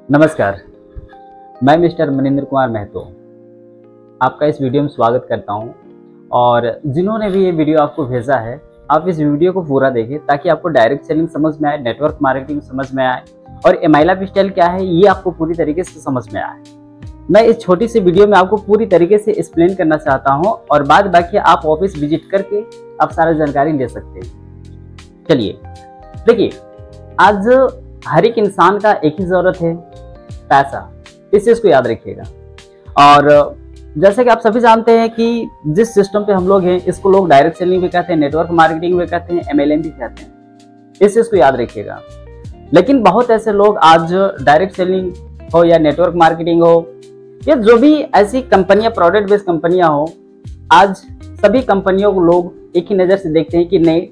नमस्कार, मैं मिस्टर मनिंद्र कुमार महतो आपका इस वीडियो में स्वागत करता हूं। और जिन्होंने भी ये वीडियो आपको भेजा है, आप इस वीडियो को पूरा देखें ताकि आपको डायरेक्ट सेलिंग समझ में आए, नेटवर्क मार्केटिंग समझ में आए और एमआई लाइफस्टाइल क्या है ये आपको पूरी तरीके से समझ में आए। मैं इस छोटी सी वीडियो में आपको पूरी तरीके से एक्सप्लेन करना चाहता हूँ और बाद बाकी आप ऑफिस विजिट करके आप सारा जानकारी ले सकते हैं। चलिए देखिए, आज हर एक इंसान का एक ही जरूरत है, पैसा। इस चीज को याद रखिएगा। और जैसे कि आप सभी जानते हैं कि जिस सिस्टम पे हम लोग हैं इसको लोग डायरेक्ट सेलिंग भी कहते हैं, नेटवर्क मार्केटिंग भी कहते हैं, एमएलएम भी कहते हैं। इस चीज को याद रखिएगा। लेकिन बहुत ऐसे लोग आज डायरेक्ट सेलिंग हो या नेटवर्क मार्केटिंग हो या जो भी ऐसी कंपनियां, प्रोडक्ट बेस्ड कंपनियां हो, आज सभी कंपनियों को लोग एक ही नजर से देखते हैं कि नहीं,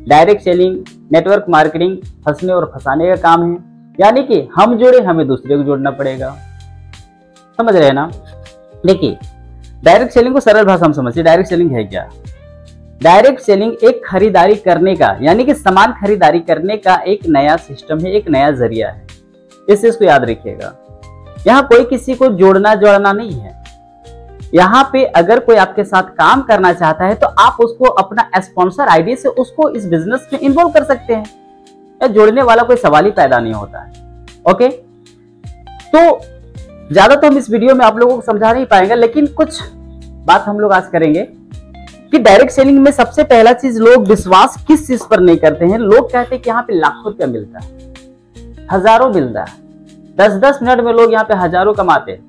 डायरेक्ट सेलिंग, नेटवर्क मार्केटिंग फंसने और फंसाने का काम है। यानी कि हम जोड़े, हमें दूसरे को जोड़ना पड़ेगा। समझ रहे हैं ना? देखिए, डायरेक्ट सेलिंग को सरल भाषा में समझिए। डायरेक्ट सेलिंग है क्या? डायरेक्ट सेलिंग एक खरीदारी करने का, यानी कि सामान खरीदारी करने का एक नया सिस्टम है, एक नया जरिया है। इस चीज को याद रखिएगा। यहाँ कोई किसी को जोड़ना नहीं है। यहाँ पे अगर कोई आपके साथ काम करना चाहता है तो आप उसको अपना स्पॉन्सर आईडी से उसको इस बिजनेस में इन्वॉल्व कर सकते हैं। या जोड़ने वाला कोई सवाल ही पैदा नहीं होता है। ओके, तो ज्यादा तो हम इस वीडियो में आप लोगों को समझा नहीं पाएंगे, लेकिन कुछ बात हम लोग आज करेंगे कि डायरेक्ट सेलिंग में सबसे पहला चीज, लोग विश्वास किस चीज पर नहीं करते हैं। लोग कहते हैं कि यहाँ पे लाखों रुपया मिलता है, हजारों मिलता है, 10-10 मिनट में लोग यहाँ पे हजारों कमाते,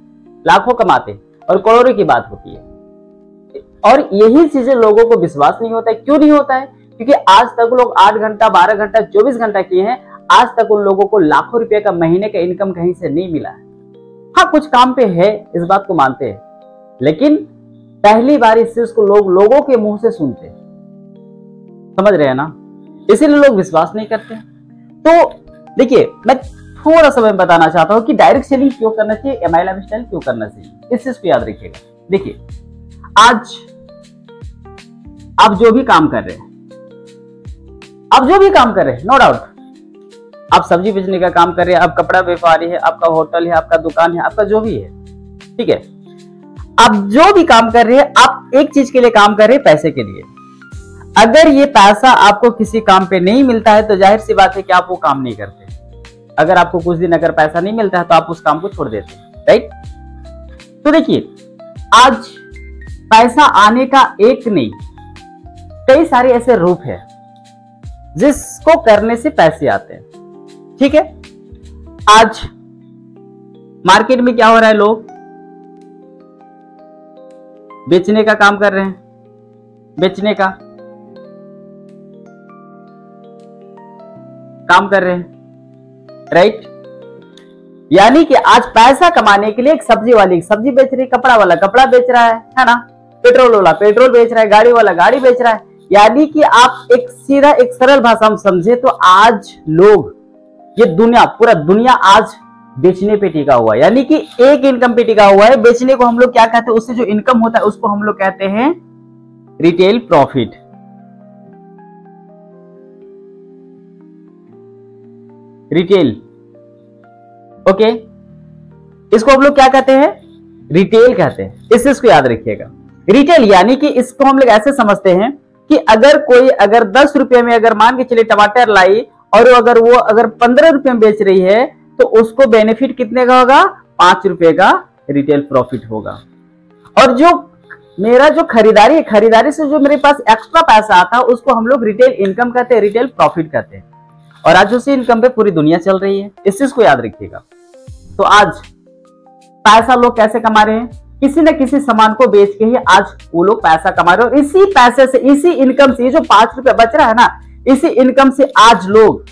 लाखों कमाते और करोड़ों की बात होती है। और यही चीजें लोगों को विश्वास नहीं होता है। क्यों नहीं होता है? क्योंकि आज तक लोग 8 घंटा, 12 घंटा, 24 घंटा किए हैं, आज तक उन लोगों को लाखों रुपए का महीने का इनकम कहीं से नहीं मिला है। हाँ, कुछ काम पे है, इस बात को मानते हैं, लेकिन पहली बार इस चीज को लोगों के मुंह से सुनते हैं। समझ रहे हैं ना? इसीलिए लोग विश्वास नहीं करते। तो देखिए, मैं थोड़ा सा मैं बताना चाहता हूं कि डायरेक्ट सेलिंग क्यों करना चाहिए, एमआई लाइफस्टाइल क्यों करना चाहिए, इस चीज को याद रखिएगा। देखिए, आज आप जो भी काम कर रहे हैं, नो डाउट, आप सब्जी बेचने का काम कर रहे हैं, आप कपड़ा व्यापारी है, आपका होटल है, आपका दुकान है, आपका जो भी है, ठीक है, आप जो भी काम कर रहे हैं, आप एक चीज के लिए काम कर रहे हैं, पैसे के लिए। अगर ये पैसा आपको किसी काम पे नहीं मिलता है तो जाहिर सी बात है कि आप वो काम नहीं करते। अगर आपको कुछ दिन अगर पैसा नहीं मिलता है तो आप उस काम को छोड़ देते हैं, राइट? तो देखिए, आज पैसा आने का एक नहीं, कई सारे ऐसे रूप है जिसको करने से पैसे आते हैं। ठीक है, आज मार्केट में क्या हो रहा है, लोग बेचने का काम कर रहे हैं, बेचने का काम कर रहे हैं, राइट? यानी कि आज पैसा कमाने के लिए एक सब्जी वाली सब्जी बेच रही है, कपड़ा वाला कपड़ा बेच रहा है ना, पेट्रोल वाला पेट्रोल बेच रहा है, गाड़ी वाला गाड़ी बेच रहा है। यानी कि आप एक सीधा, एक सरल भाषा में समझे तो आज लोग, ये दुनिया, पूरा दुनिया आज बेचने पे टिका हुआ है। यानी कि एक इनकम पे टिका हुआ है। बेचने को हम लोग क्या कहते हैं, उससे जो इनकम होता है उसको हम लोग कहते हैं रिटेल प्रॉफिट। रिटेल, ओके, इसको हम लोग क्या कहते हैं, रिटेल कहते हैं। इस चीज को याद रखिएगा। रिटेल यानी कि इसको हम लोग ऐसे समझते हैं कि अगर कोई 10 रुपए में अगर मान के चलिए टमाटर लाई और अगर वो 15 रुपए में बेच रही है तो उसको बेनिफिट कितने का होगा, 5 रुपए का रिटेल प्रॉफिट होगा। और जो मेरा जो खरीदारी है, खरीदारी से जो मेरे पास एक्स्ट्रा पैसा आता है उसको हम लोग रिटेल इनकम कहते हैं, रिटेल प्रॉफिट कहते हैं। और आज उसी इनकम पे पूरी दुनिया चल रही है। इस चीज को याद रखिएगा। तो आज पैसा लोग कैसे कमा रहे हैं, किसी न किसी सामान को बेच के ही आज वो लोग पैसा कमा रहे हैं। और इसी पैसे से, इसी इनकम से, ये जो 5 रुपए बच रहा है ना, इसी इनकम से आज लोग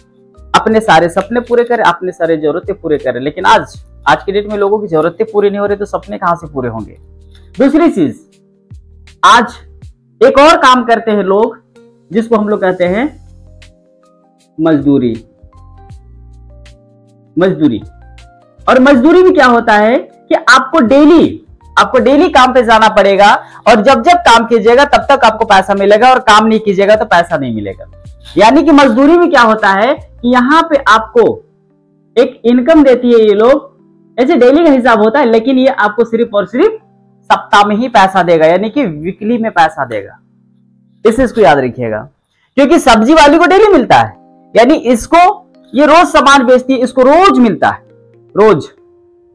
अपने सारे सपने पूरे करें, अपने सारे जरूरतें पूरे करें। लेकिन आज के डेट में लोगों की जरूरतें पूरी नहीं हो रही तो सपने कहां से पूरे होंगे। दूसरी चीज, आज एक और काम करते हैं लोग जिसको हम लोग कहते हैं मजदूरी। और मजदूरी में क्या होता है कि आपको डेली काम पे जाना पड़ेगा और जब काम कीजिएगा तब तक आपको पैसा मिलेगा और काम नहीं कीजिएगा तो पैसा नहीं मिलेगा। यानी कि मजदूरी में क्या होता है कि यहाँ पे आपको एक इनकम देती है ये लोग ऐसे डेली का हिसाब होता है, लेकिन ये आपको सिर्फ और सिर्फ सप्ताह में ही पैसा देगा, यानी कि वीकली में पैसा देगा। इस चीज को याद रखिएगा, क्योंकि सब्जी वाली को डेली मिलता है, यानी इसको ये रोज सामान बेचती है, इसको रोज मिलता है, रोज।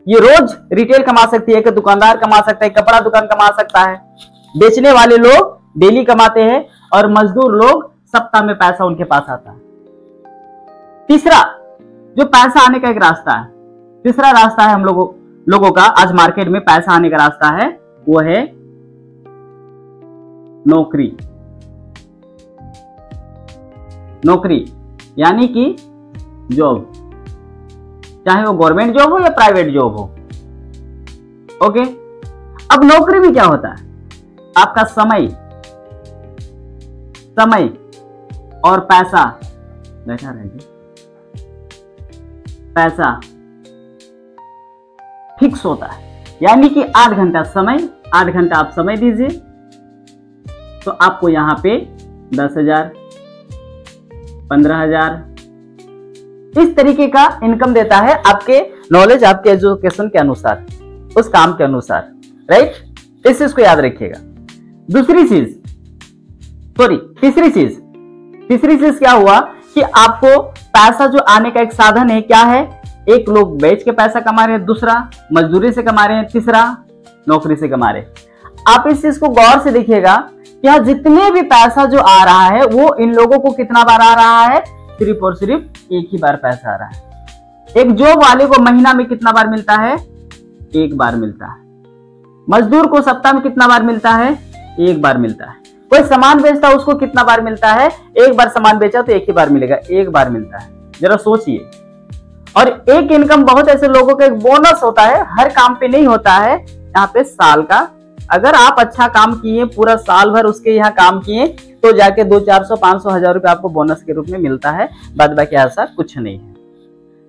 ये रोज रिटेल कमा सकती है, कि दुकानदार कमा सकता है, कपड़ा दुकान कमा सकता है। बेचने वाले लोग डेली कमाते हैं और मजदूर लोग सप्ताह में पैसा उनके पास आता है। तीसरा जो पैसा आने का एक रास्ता है, तीसरा रास्ता है हम लोगों का आज मार्केट में पैसा आने का रास्ता है, वो है नौकरी। नौकरी यानी कि जॉब, चाहे वो गवर्नमेंट जॉब हो या प्राइवेट जॉब हो। ओके, अब नौकरी में क्या होता है, आपका समय और पैसा, बैठा रहेगा, पैसा फिक्स होता है, यानी कि 8 घंटा समय, 8 घंटा आप समय दीजिए तो आपको यहां पे 10,000, 15,000 इस तरीके का इनकम देता है, आपके नॉलेज, आपके एजुकेशन के अनुसार, उस काम के अनुसार, राइट। इस चीज को याद रखिएगा। तीसरी चीज क्या हुआ कि आपको पैसा जो आने का एक साधन है, क्या है, एक लोग बेच के पैसा कमा रहे हैं, दूसरा मजदूरी से कमा रहे हैं, तीसरा नौकरी से कमा रहे हैं। आप इस चीज को गौर से देखिएगा, यहाँ जितने भी पैसा जो आ रहा है वो इन लोगों को कितना बार आ रहा है, सिर्फ और सिर्फ एक ही बार पैसा आ रहा है। एक जॉब वाले को महीना में कितना बार मिलता है, एक बार मिलता है। मजदूर को सप्ताह में कितना बार मिलता है, एक बार मिलता है। कोई सामान बेचता है उसको कितना बार मिलता है, एक बार सामान बेचा तो एक ही बार मिलेगा, एक बार मिलता है। जरा सोचिए। और एक इनकम बहुत ऐसे लोगों का एक बोनस होता है, हर काम पे नहीं होता है, यहाँ पे साल का, अगर आप अच्छा काम किए, पूरा साल भर उसके यहाँ काम किए तो जाके 200, 400, 500, 1000 रुपए आपको बोनस के रूप में मिलता है, बाद बाकी ऐसा कुछ नहीं है।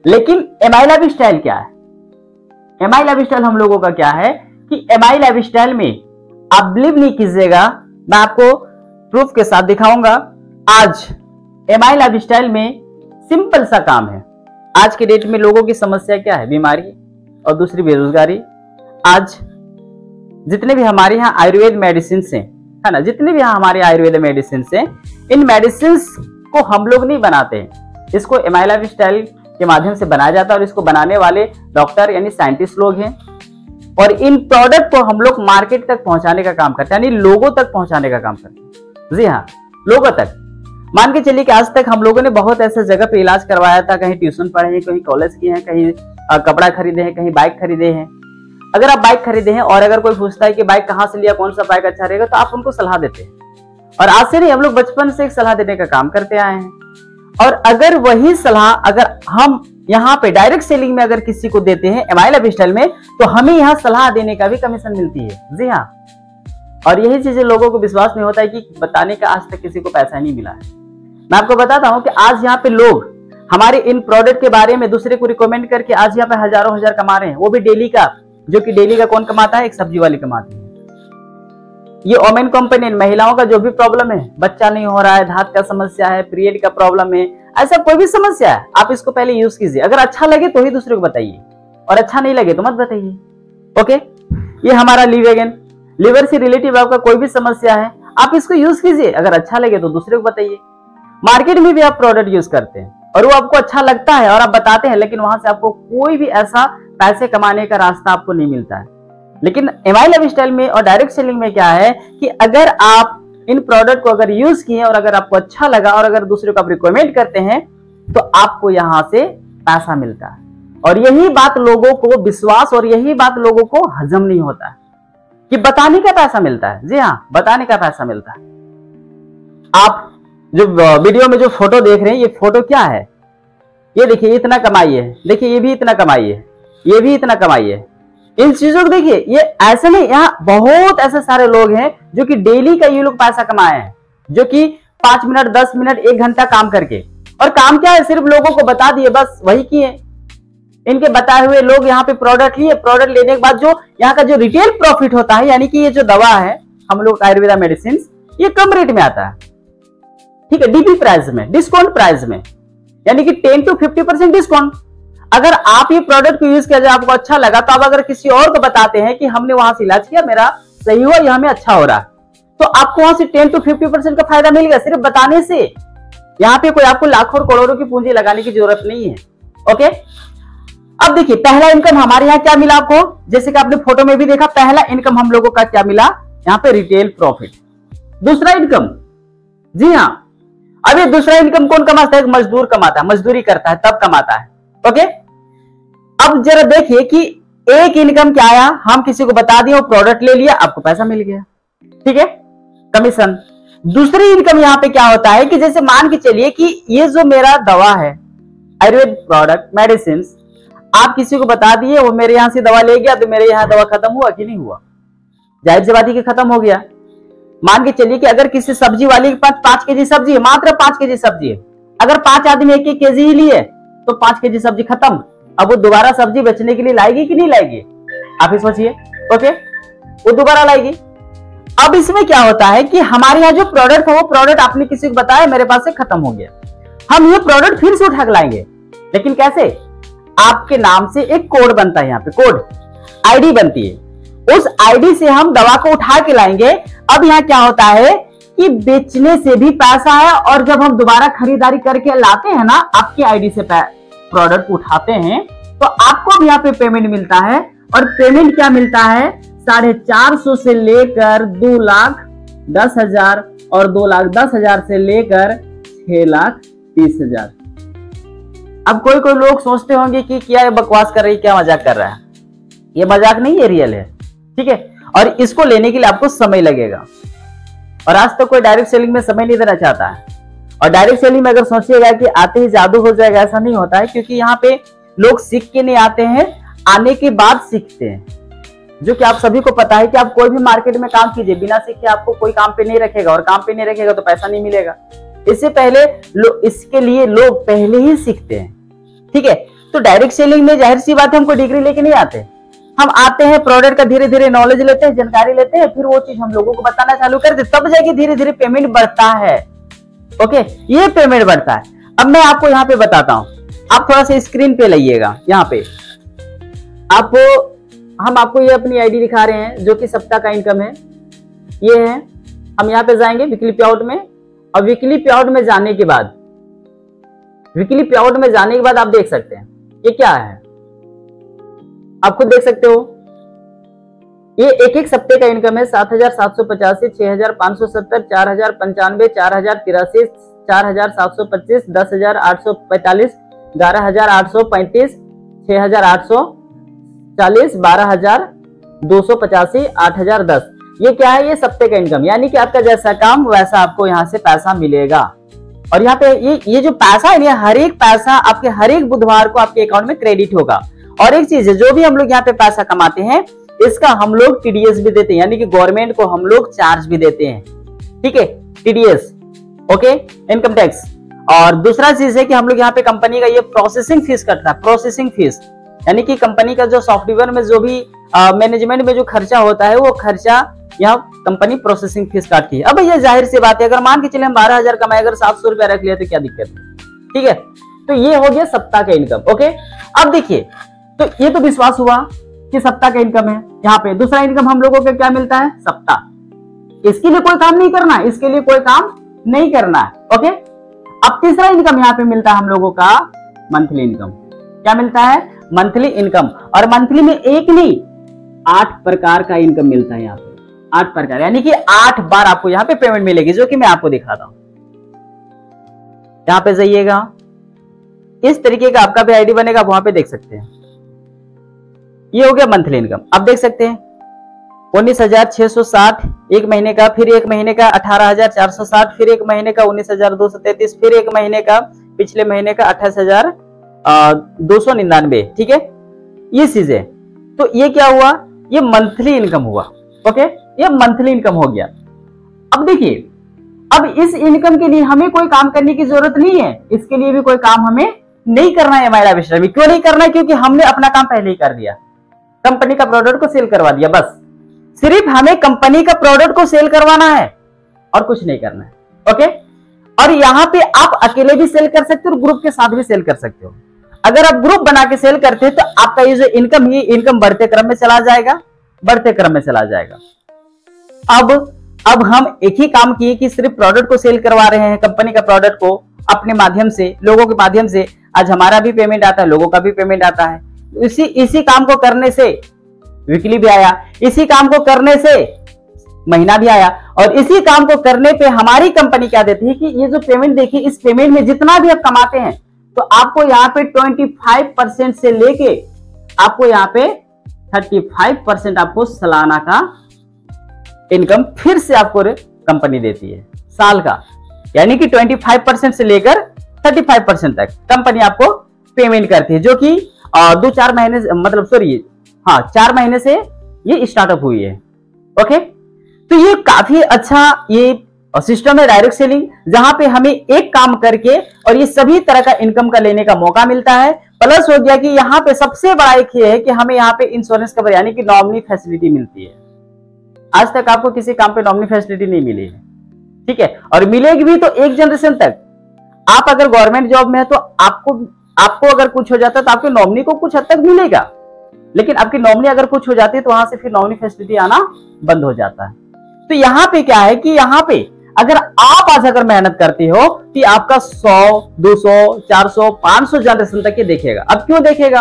लेकिन एमआई लाइफ स्टाइल क्या है, एमआई लाइफ स्टाइल हम लोगों का क्या है कि एमआई लाइफ स्टाइल में आप बिलीव नहीं कीजिएगा, मैं आपको प्रूफ के साथ दिखाऊंगा। आज एमआई लाइफ स्टाइल में सिंपल सा काम है। आज के डेट में लोगों की समस्या क्या है, बीमारी और दूसरी बेरोजगारी। आज जितने भी हमारे यहाँ आयुर्वेद मेडिसिन हैं, है ना, जितने भी यहाँ हमारे आयुर्वेद मेडिसिन हैं, इन मेडिसिन को हम लोग नहीं बनाते हैं, इसको एमआई लाइफ स्टाइल के माध्यम से बनाया जाता है और इसको बनाने वाले डॉक्टर यानी साइंटिस्ट लोग हैं। और इन प्रोडक्ट को हम लोग मार्केट तक पहुंचाने का काम करते हैं, यानी लोगों तक पहुंचाने का काम करते हैं। जी हाँ, लोगों तक। मान के चलिए कि आज तक हम लोगों ने बहुत ऐसे जगह पे इलाज करवाया था, कहीं ट्यूशन पढ़े हैं, कहीं कॉलेज किए हैं, कहीं कपड़ा खरीदे हैं, कहीं बाइक खरीदे हैं। अगर आप बाइक खरीदे हैं और अगर कोई पूछता है कि बाइक कहाँ से लिया, कौन सा बाइक अच्छा रहेगा, तो आप उनको सलाह देते हैं। और आज से नहीं, हम लोग बचपन से एक सलाह देने का काम करते आए हैं। और अगर वही सलाह अगर हम यहाँ पे डायरेक्ट सेलिंग में अगर किसी को देते हैं एमआई लाइफ स्टाइल में, तो हमें यहाँ सलाह देने का भी कमीशन मिलती है। जी हाँ, और यही चीजें लोगों को विश्वास नहीं होता है कि बताने का आज तक किसी को पैसा नहीं मिला है। मैं आपको बताता हूँ कि आज यहाँ पे लोग हमारे इन प्रोडक्ट के बारे में दूसरे को रिकमेंड करके आज यहाँ पे हजारों हजार कमा रहे हैं, वो भी डेली का। जो कि डेली का कौन कमाता है, एक सब्जी वाली कमाती है। ये ओमेन कंपनी, महिलाओं का जो भी प्रॉब्लम है, बच्चा नहीं हो रहा है, धात का समस्या है, पीरियड का प्रॉब्लम है, ऐसा कोई भी समस्या है, आप इसको पहले यूज कीजिए। अगर अच्छा लगे तो ही दूसरे को बताइए, और अच्छा नहीं लगे तो मत बताइए। ओके, ये हमारा लिवेगन, लिवर से रिलेटिव आपका कोई भी समस्या है, आप इसको यूज कीजिए, अगर अच्छा लगे तो दूसरे को बताइए। मार्केट में भी आप प्रोडक्ट यूज करते हैं और वो आपको अच्छा लगता है और आप बताते हैं, लेकिन वहां से आपको कोई भी ऐसा पैसे कमाने का रास्ता आपको नहीं मिलता है। लेकिन एमआई लाइफ स्टाइल में और डायरेक्ट सेलिंग में क्या है कि अगर आप इन प्रोडक्ट को अगर यूज किए और अगर आपको अच्छा लगा और अगर दूसरे को आप रिकमेंड करते हैं, तो आपको यहां से पैसा मिलता है। और यही बात लोगों को विश्वास और यही बात लोगों को हजम नहीं होता है कि बताने का पैसा मिलता है। जी हाँ, बताने का पैसा मिलता है। आप जो वीडियो में जो फोटो देख रहे हैं, ये फोटो क्या है, ये देखिए इतना कमाई है, देखिए ये भी इतना कमाई है, ये भी इतना कमाई है। इन चीजों को देखिए, ये ऐसे नहीं, यहाँ बहुत ऐसे सारे लोग हैं जो कि डेली का ये लोग पैसा कमाए हैं, जो कि 5 मिनट 10 मिनट 1 घंटा काम करके, और काम क्या है, सिर्फ लोगों को बता दिए, बस वही किए। इनके बताए हुए लोग यहाँ पे प्रोडक्ट लिए, प्रोडक्ट लेने के बाद जो यहाँ का जो रिटेल प्रॉफिट होता है, यानी कि ये जो दवा है हम लोग आयुर्वेदा मेडिसिन, ये कम रेट में आता है, ठीक है, डीपी प्राइस में, डिस्काउंट प्राइस में, यानी कि 10 to 50% डिस्काउंट। अगर आप ये प्रोडक्ट को यूज किया जाए, आपको अच्छा लगा, तो आप अगर किसी और को बताते हैं कि हमने वहां से इलाज किया, मेरा सही हुआ, यह हमें अच्छा हो रहा है, तो आपको वहां से 10 to 50% का फायदा मिल गया सिर्फ बताने से। यहाँ पे कोई आपको लाखों और करोड़ों की पूंजी लगाने की जरूरत नहीं है। ओके, अब देखिए पहला इनकम हमारे यहाँ क्या मिला आपको, जैसे कि आपने फोटो में भी देखा, पहला इनकम हम लोगों का क्या मिला यहाँ पे, रिटेल प्रॉफिट। दूसरा इनकम, जी हाँ, अब ये दूसरा इनकम कौन कमाता है, मजदूर कमाता है, मजदूरी करता है तब कमाता है। ओके, अब जरा देखिए कि एक इनकम क्या आया, हम किसी को बता दिए, वो प्रोडक्ट ले लिया, आपको पैसा मिल गया, ठीक है, कमीशन। दूसरी इनकम यहाँ पे क्या होता है कि जैसे मान के चलिए कि ये जो मेरा दवा है, आयुर्वेद प्रोडक्ट, मेडिसिन, आप किसी को बता दिए, वो मेरे यहां से दवा ले गया, तो मेरे यहाँ दवा खत्म हुआ कि नहीं हुआ, जाहिर सी बात है कि खत्म हो गया। मान के चलिए कि अगर किसी सब्जी वाले के पास 5 केजी सब्जी है, मात्र 5 केजी सब्जी है, अगर 5 आदमी 1-1 केजी ही लिए तो 5 केजी सब्जी खत्म। अब वो दोबारा सब्जी बेचने के लिए लाएगी कि नहीं लाएगी, आप ही सोचिए। ओके, वो दोबारा लाएगी। अब इसमें क्या होता है कि हमारे यहाँ जो प्रोडक्ट है, वो प्रोडक्ट आपने किसी को बताया, मेरे पास से खत्म हो गया, हम ये प्रोडक्ट फिर से उठा के लाएंगे, लेकिन कैसे, आपके नाम से एक कोड बनता है, यहाँ पे कोड आईडी बनती है, उस आईडी से हम दवा को उठा के लाएंगे। अब यहाँ क्या होता है कि बेचने से भी पैसा है, और जब हम दोबारा खरीदारी करके लाते हैं ना, आपकी आईडी से प्रोडक्ट उठाते हैं, तो आपको भी यहाँ पे पेमेंट मिलता है। और पेमेंट क्या मिलता है, 450 से लेकर 2,10,000 और 2,10,000 से लेकर 6,30,000। अब कोई कोई लोग सोचते होंगे कि क्या ये बकवास कर रही, क्या मजाक कर रहा है, ये मजाक नहीं, ये रियल है, ठीक है। और इसको लेने के लिए आपको समय लगेगा, और आज तो कोई डायरेक्ट सेलिंग में समय नहीं देना चाहता है। और डायरेक्ट सेलिंग में अगर सोचिएगा कि आते ही जादू हो जाएगा, ऐसा नहीं होता है, क्योंकि यहाँ पे लोग सीख के नहीं आते हैं, आने के बाद सीखते हैं, जो कि आप सभी को पता है कि आप कोई भी मार्केट में काम कीजिए, बिना सीखे आपको कोई काम पे नहीं रखेगा, और काम पे नहीं रखेगा तो पैसा नहीं मिलेगा। इससे पहले इसके लिए लोग पहले ही सीखते हैं, ठीक है। तो डायरेक्ट सेलिंग में जाहिर सी बात है, हमको डिग्री लेके नहीं आते, हम आते हैं, प्रोडक्ट का धीरे धीरे नॉलेज लेते हैं, जानकारी लेते हैं, फिर वो चीज हम लोगों को बताना चालू करते, तब जाके धीरे धीरे पेमेंट बढ़ता है। ओके, ये पेमेंट बढ़ता है। अब मैं आपको यहाँ पे बताता हूँ, आप थोड़ा सा स्क्रीन पे लाइएगा, यहाँ पे हम आपको ये अपनी आईडी दिखा रहे हैं, जो कि सप्ताह का इनकम है, ये है। हम यहाँ पे जाएंगे वीकली पे आउट में, और वीकली पे आउट में जाने के बाद, आप देख सकते हैं ये क्या है, आप खुद देख सकते हो। ये एक सप्ते का इनकम है, 7,785, 6,570, 4,095, 4,083, 4,725, 10,845, 11,835, 6,840, 12,285, 8,010। ये क्या है, ये सप्ते का इनकम, यानी कि आपका जैसा काम वैसा आपको यहाँ से पैसा मिलेगा। और यहाँ पे ये जो पैसा है, ये हर एक पैसा आपके हर एक बुधवार को आपके अकाउंट में क्रेडिट होगा। और एक चीज है, जो भी हम लोग यहाँ पे पैसा कमाते हैं, इसका हम लोग टीडीएस भी देते हैं, यानी कि गवर्नमेंट को हम लोग चार्ज भी देते हैं, ठीक है, टीडीएस, ओके, इनकम टैक्स। और दूसरा चीज है कि हम लोग यहाँ पे कंपनी का ये प्रोसेसिंग फीस कटता है, प्रोसेसिंग फीस, यानी कि कंपनी का जो सॉफ्टवेयर में जो भी मैनेजमेंट में जो खर्चा होता है, वो खर्चा यहाँ कंपनी प्रोसेसिंग फीस काटती है। अब ये जाहिर सी बात है, अगर मान के चले हम 12,000 कमाए, अगर 700 रुपया रख लिया तो क्या दिक्कत है, ठीक है। तो ये हो गया सप्ताह का इनकम। ओके, अब देखिए, तो ये तो विश्वास हुआ कि सप्ताह का इनकम है। यहाँ पे दूसरा इनकम हम लोगों को क्या मिलता है, सप्ताह, इसके लिए कोई काम नहीं करना है, इसके लिए कोई काम नहीं करना है। ओके, अब तीसरा इनकम यहाँ पे मिलता है हम लोगों का मंथली इनकम। क्या मिलता है, मंथली इनकम। और मंथली में एक नहीं 8 प्रकार का इनकम मिलता है यहाँ पे, 8 प्रकार, यानी कि 8 बार आपको यहाँ पे पेमेंट मिलेगी, जो कि मैं आपको दिखाता हूं। यहाँ पे जाइएगा, इस तरीके का आपका भी आईडी बनेगा, वहां पे देख सकते हैं। ये हो गया मंथली इनकम। आप देख सकते हैं 19,660 एक महीने का, फिर एक महीने का 18,460, फिर एक महीने का 19,233, फिर एक महीने का पिछले महीने का 28,299, ठीक है, ये चीजें। तो ये क्या हुआ, ये मंथली इनकम हुआ। ओके, ये मंथली इनकम हो गया। अब देखिए, अब इस इनकम के लिए हमें कोई काम करने की जरूरत नहीं है, इसके लिए भी कोई काम हमें नहीं करना है महिला विश्रामी। क्यों नहीं करना है, क्योंकि हमने अपना काम पहले ही कर दिया, कंपनी का प्रोडक्ट को सेल करवा दिया, बस सिर्फ हमें कंपनी का प्रोडक्ट को सेल करवाना है और कुछ नहीं करना है। ओके, और यहाँ पे आप अकेले भी सेल कर सकते हो और ग्रुप के साथ भी सेल कर सकते हो। अगर आप ग्रुप बना के सेल करते हैं तो आपका ये जो इनकम, ये इनकम बढ़ते क्रम में चला जाएगा, बढ़ते क्रम में चला जाएगा। अब हम एक ही काम किए कि सिर्फ प्रोडक्ट को सेल करवा रहे हैं, कंपनी का प्रोडक्ट को अपने माध्यम से, लोगों के माध्यम से। आज हमारा भी पेमेंट आता है, लोगों का भी पेमेंट आता है। इसी काम को करने से वीकली भी आया, इसी काम को करने से महीना भी आया, और इसी काम को करने पे हमारी कंपनी क्या देती है कि ये जो पेमेंट देखिए, इस पेमेंट में जितना भी आप कमाते हैं तो आपको यहाँ पे 25% से लेके आपको यहाँ पे 35% आपको सालाना का इनकम फिर से आपको कंपनी देती है साल का। यानी कि 25% से लेकर 35% तक कंपनी आपको पेमेंट करती है, जो कि 2-4 महीने, मतलब सॉरी, हाँ 4 महीने से ये स्टार्टअप हुई है। ओके, तो ये काफी अच्छा ये सिस्टम है डायरेक्ट सेलिंग, जहां पे हमें एक काम करके और ये सभी तरह का इनकम का लेने का मौका मिलता है। प्लस हो गया कि यहाँ पे सबसे बड़ा एक ये है कि हमें यहाँ पे इंश्योरेंस कवर यानी कि नॉमिनी फैसिलिटी मिलती है। आज तक आपको किसी काम पे नॉमिनी फैसिलिटी नहीं मिली है, ठीक है, और मिलेगी भी तो एक जनरेशन तक। आप अगर गवर्नमेंट जॉब में है तो आपको अगर कुछ हो जाता है तो आपके नॉमिनी को कुछ हद तक मिलेगा, लेकिन आपकी नॉमिनी अगर कुछ हो जाती है तो वहां से फिर नॉमिनी फैसिलिटी आना बंद हो जाता है। तो यहाँ पे क्या है कि यहाँ पे अगर आप आज अगर मेहनत करते हो तो आपका 100, 200, 400, 500 जनरेशन तक ये देखेगा। अब क्यों देखेगा?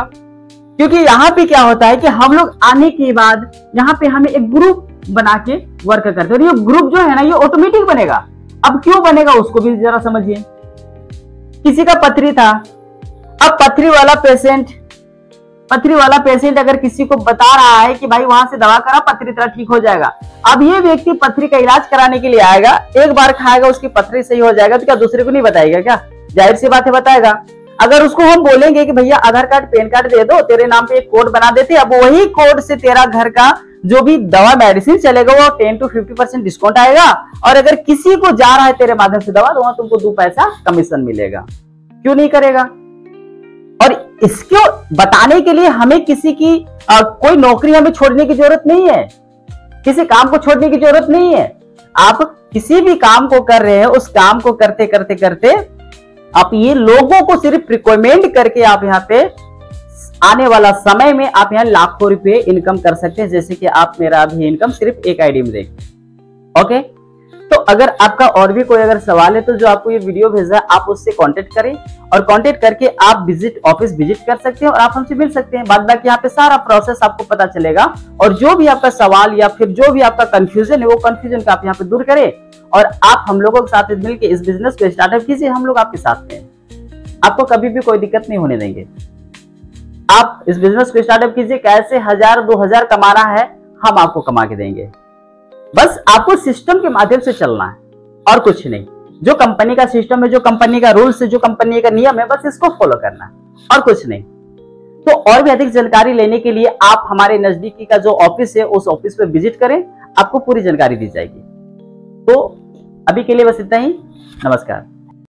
क्योंकि यहाँ पे क्या होता है कि हम लोग आने के बाद यहाँ पे हमें एक ग्रुप बना के वर्क करते हैं, और ये ग्रुप जो है ना ये ऑटोमेटिक बनेगा। अब क्यों बनेगा उसको भी जरा समझिए। किसी का पथरी था, अब पथरी वाला पेशेंट अगर किसी को बता रहा है कि भाई वहां से दवा करा, पथरी तेरा ठीक हो जाएगा। अब ये व्यक्ति पथरी का इलाज कराने के लिए आएगा, एक बार खाएगा उसकी पथरी सही हो जाएगा, तो क्या दूसरे को नहीं बताएगा? क्या जाहिर सी बात है बताएगा। अगर उसको हम बोलेंगे कि भैया आधार कार्ड पैन कार्ड दे दो, तेरे नाम पे एक कोड बना देते, अब वही कोड से तेरा घर का जो भी दवा मेडिसिन चलेगा वो 10 to 50% डिस्काउंट आएगा, और अगर किसी को जा रहा है तेरे माध्यम से दवा तो वहां तुमको 2 पैसा कमीशन मिलेगा। क्यों नहीं करेगा? और इसको बताने के लिए हमें किसी की कोई नौकरी हमें छोड़ने की जरूरत नहीं है, किसी काम को छोड़ने की जरूरत नहीं है। आप किसी भी काम को कर रहे हैं, उस काम को करते करते करते आप ये लोगों को सिर्फ रिकमेंड करके आप यहाँ पे आने वाला समय में आप यहाँ लाखों रुपए इनकम कर सकते हैं, जैसे कि आप मेरा अभी इनकम सिर्फ एक आईडी में देखें। ओके, तो अगर आपका और भी कोई अगर सवाल है तो जो आपको ये वीडियो भेजा है आप उससे कांटेक्ट करें, और कांटेक्ट करके आप ऑफिस विजिट कर सकते हैं और आप हमसे मिल सकते हैं। बाद बाकी यहाँ पे सारा प्रोसेस आपको पता चलेगा, और जो भी आपका सवाल या फिर जो भी आपका कंफ्यूजन है वो कंफ्यूजन का आप यहाँ पे दूर करें, और आप हम लोगों के साथ मिलकर इस बिजनेस को स्टार्टअप कीजिए। हम लोग आपके साथ हैं, आपको कभी भी कोई दिक्कत नहीं होने देंगे। आप इस बिजनेस को स्टार्टअप कीजिए, कैसे 1000-2000 कमाना है हम आपको कमा के देंगे। बस आपको सिस्टम के माध्यम से चलना है और कुछ नहीं। जो कंपनी का सिस्टम है, जो कंपनी का रूल्स है, जो कंपनी का नियम है, बस इसको फॉलो करना है और कुछ नहीं। तो और भी अधिक जानकारी लेने के लिए आप हमारे नजदीकी का जो ऑफिस है उस ऑफिस पे विजिट करें, आपको पूरी जानकारी दी जाएगी। तो अभी के लिए बस इतना ही। नमस्कार।